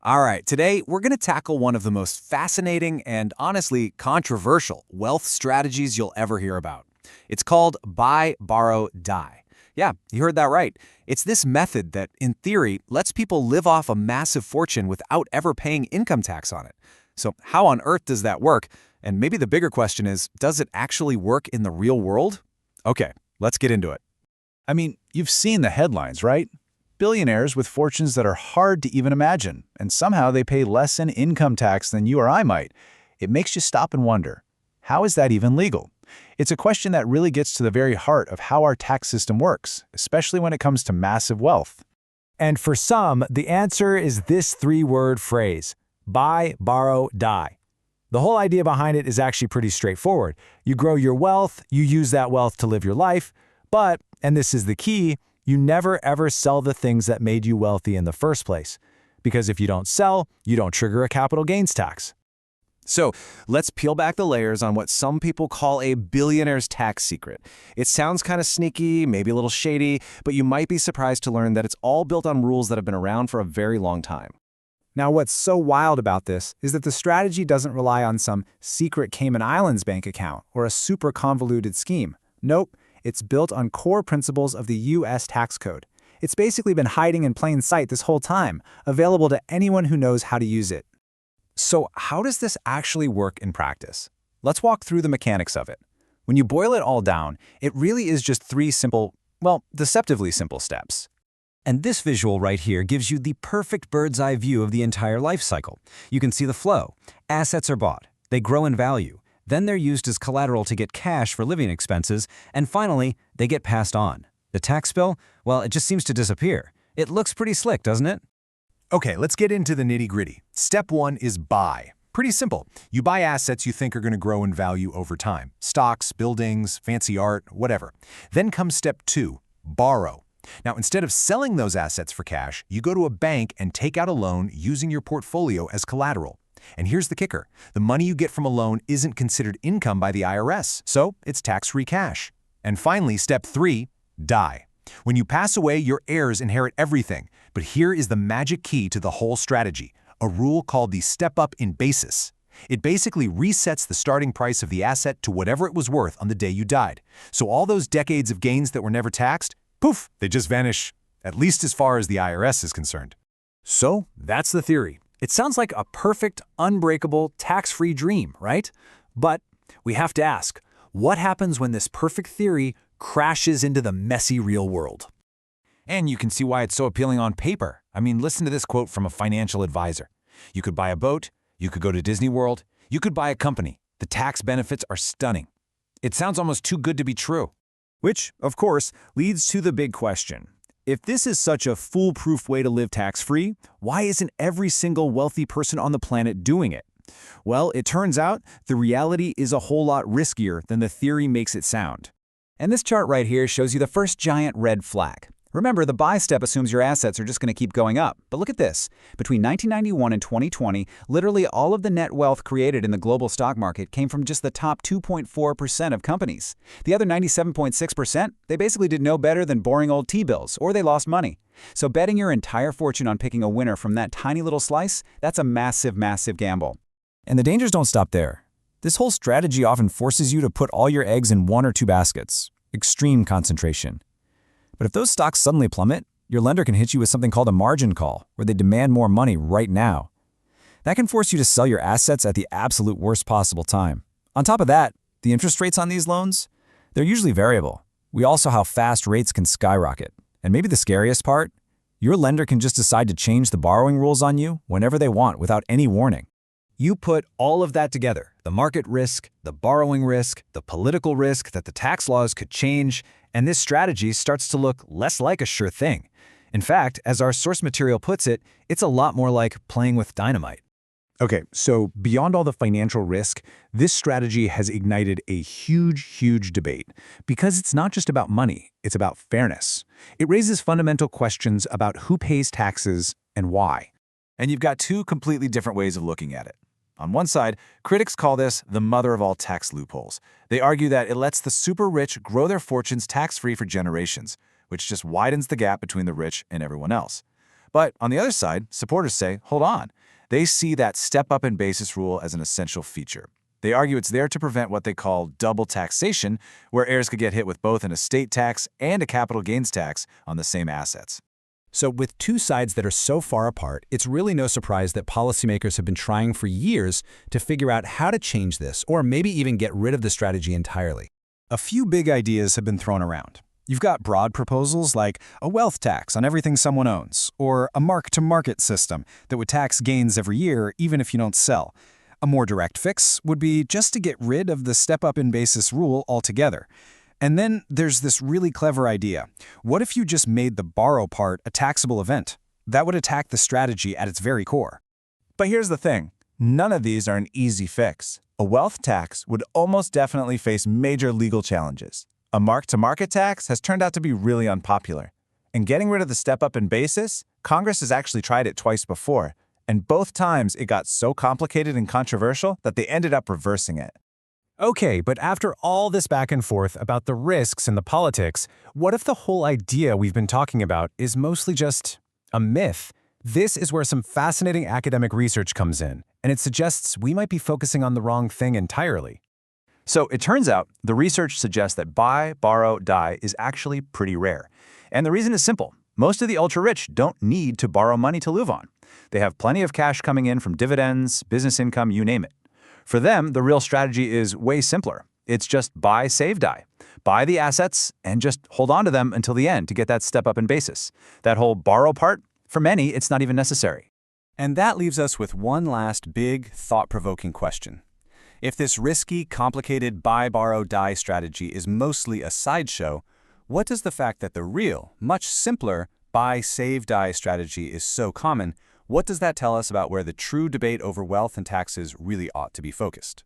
All right, today we're going to tackle one of the most fascinating and honestly controversial wealth strategies you'll ever hear about. It's called buy, borrow, die. Yeah, you heard that right. It's this method that, in theory, lets people live off a massive fortune without ever paying income tax on it. So how on earth does that work? And maybe the bigger question is, does it actually work in the real world? Okay, let's get into it. I mean, you've seen the headlines, right? Billionaires with fortunes that are hard to even imagine, and somehow they pay less in income tax than you or I might. It makes you stop and wonder, how is that even legal? It's a question that really gets to the very heart of how our tax system works, especially when it comes to massive wealth. And for some, the answer is this three-word phrase: buy, borrow, die. The whole idea behind it is actually pretty straightforward. You grow your wealth, you use that wealth to live your life, but, and this is the key, you never ever sell the things that made you wealthy in the first place. Because if you don't sell, you don't trigger a capital gains tax. So let's peel back the layers on what some people call a billionaire's tax secret. It sounds kind of sneaky, maybe a little shady, but you might be surprised to learn that it's all built on rules that have been around for a very long time. Now, what's so wild about this is that the strategy doesn't rely on some secret Cayman Islands bank account or a super convoluted scheme. Nope, it's built on core principles of the U.S. tax code. It's basically been hiding in plain sight this whole time, available to anyone who knows how to use it. So how does this actually work in practice? Let's walk through the mechanics of it. When you boil it all down, it really is just three simple, well, deceptively simple steps. And this visual right here gives you the perfect bird's eye view of the entire life cycle. You can see the flow. Assets are bought. They grow in value. Then they're used as collateral to get cash for living expenses. And finally, they get passed on. The tax bill, well, it just seems to disappear. It looks pretty slick, doesn't it? Okay, let's get into the nitty-gritty. Step one is buy. Pretty simple. You buy assets you think are going to grow in value over time. Stocks, buildings, fancy art, whatever. Then comes step two, borrow. Now, instead of selling those assets for cash, you go to a bank and take out a loan using your portfolio as collateral. And here's the kicker. The money you get from a loan isn't considered income by the IRS, so it's tax-free cash. And finally, step three, die. When you pass away, your heirs inherit everything. But here is the magic key to the whole strategy, a rule called the step-up in basis. It basically resets the starting price of the asset to whatever it was worth on the day you died. So all those decades of gains that were never taxed, poof, they just vanish, at least as far as the IRS is concerned. So that's the theory. It sounds like a perfect, unbreakable, tax-free dream, right? But we have to ask, what happens when this perfect theory crashes into the messy real world? And you can see why it's so appealing on paper. I mean, listen to this quote from a financial advisor. You could buy a boat, you could go to Disney World, you could buy a company. The tax benefits are stunning. It sounds almost too good to be true. Which, of course, leads to the big question. If this is such a foolproof way to live tax-free, why isn't every single wealthy person on the planet doing it? Well, it turns out the reality is a whole lot riskier than the theory makes it sound. And this chart right here shows you the first giant red flag. Remember, the buy step assumes your assets are just going to keep going up. But look at this. Between 1991 and 2020, literally all of the net wealth created in the global stock market came from just the top 2.4% of companies. The other 97.6%, they basically did no better than boring old T-bills, or they lost money. So betting your entire fortune on picking a winner from that tiny little slice, that's a massive, massive gamble. And the dangers don't stop there. This whole strategy often forces you to put all your eggs in one or two baskets. Extreme concentration. But if those stocks suddenly plummet, your lender can hit you with something called a margin call, where they demand more money right now. That can force you to sell your assets at the absolute worst possible time. On top of that, the interest rates on these loans, they're usually variable. We all saw how fast rates can skyrocket. And maybe the scariest part, your lender can just decide to change the borrowing rules on you whenever they want without any warning. You put all of that together, the market risk, the borrowing risk, the political risk that the tax laws could change, and this strategy starts to look less like a sure thing. In fact, as our source material puts it, it's a lot more like playing with dynamite. Okay, so beyond all the financial risk, this strategy has ignited a huge debate. Because it's not just about money, it's about fairness. It raises fundamental questions about who pays taxes and why. And you've got two completely different ways of looking at it. On one side, critics call this the mother of all tax loopholes. They argue that it lets the super rich grow their fortunes tax-free for generations, which just widens the gap between the rich and everyone else. But on the other side, supporters say, hold on. They see that step up in basis rule as an essential feature. They argue it's there to prevent what they call double taxation, where heirs could get hit with both an estate tax and a capital gains tax on the same assets. So with two sides that are so far apart, it's really no surprise that policymakers have been trying for years to figure out how to change this, or maybe even get rid of the strategy entirely. A few big ideas have been thrown around. You've got broad proposals like a wealth tax on everything someone owns, or a mark-to-market system that would tax gains every year even if you don't sell. A more direct fix would be just to get rid of the step-up in basis rule altogether. And then there's this really clever idea. What if you just made the borrow part a taxable event? That would attack the strategy at its very core. But here's the thing. None of these are an easy fix. A wealth tax would almost definitely face major legal challenges. A mark-to-market tax has turned out to be really unpopular. And getting rid of the step-up in basis, Congress has actually tried it twice before. And both times it got so complicated and controversial that they ended up reversing it. Okay, but after all this back and forth about the risks and the politics, what if the whole idea we've been talking about is mostly just a myth? This is where some fascinating academic research comes in, and it suggests we might be focusing on the wrong thing entirely. So it turns out the research suggests that buy, borrow, die is actually pretty rare. And the reason is simple. Most of the ultra-rich don't need to borrow money to live on. They have plenty of cash coming in from dividends, business income, you name it. For them, the real strategy is way simpler. It's just buy, save, die. Buy the assets and just hold on to them until the end to get that step up in basis. That whole borrow part, for many, it's not even necessary. And that leaves us with one last big, thought-provoking question. If this risky, complicated buy, borrow, die strategy is mostly a sideshow, what does the fact that the real, much simpler buy, save, die strategy is so common, what does that tell us about where the true debate over wealth and taxes really ought to be focused?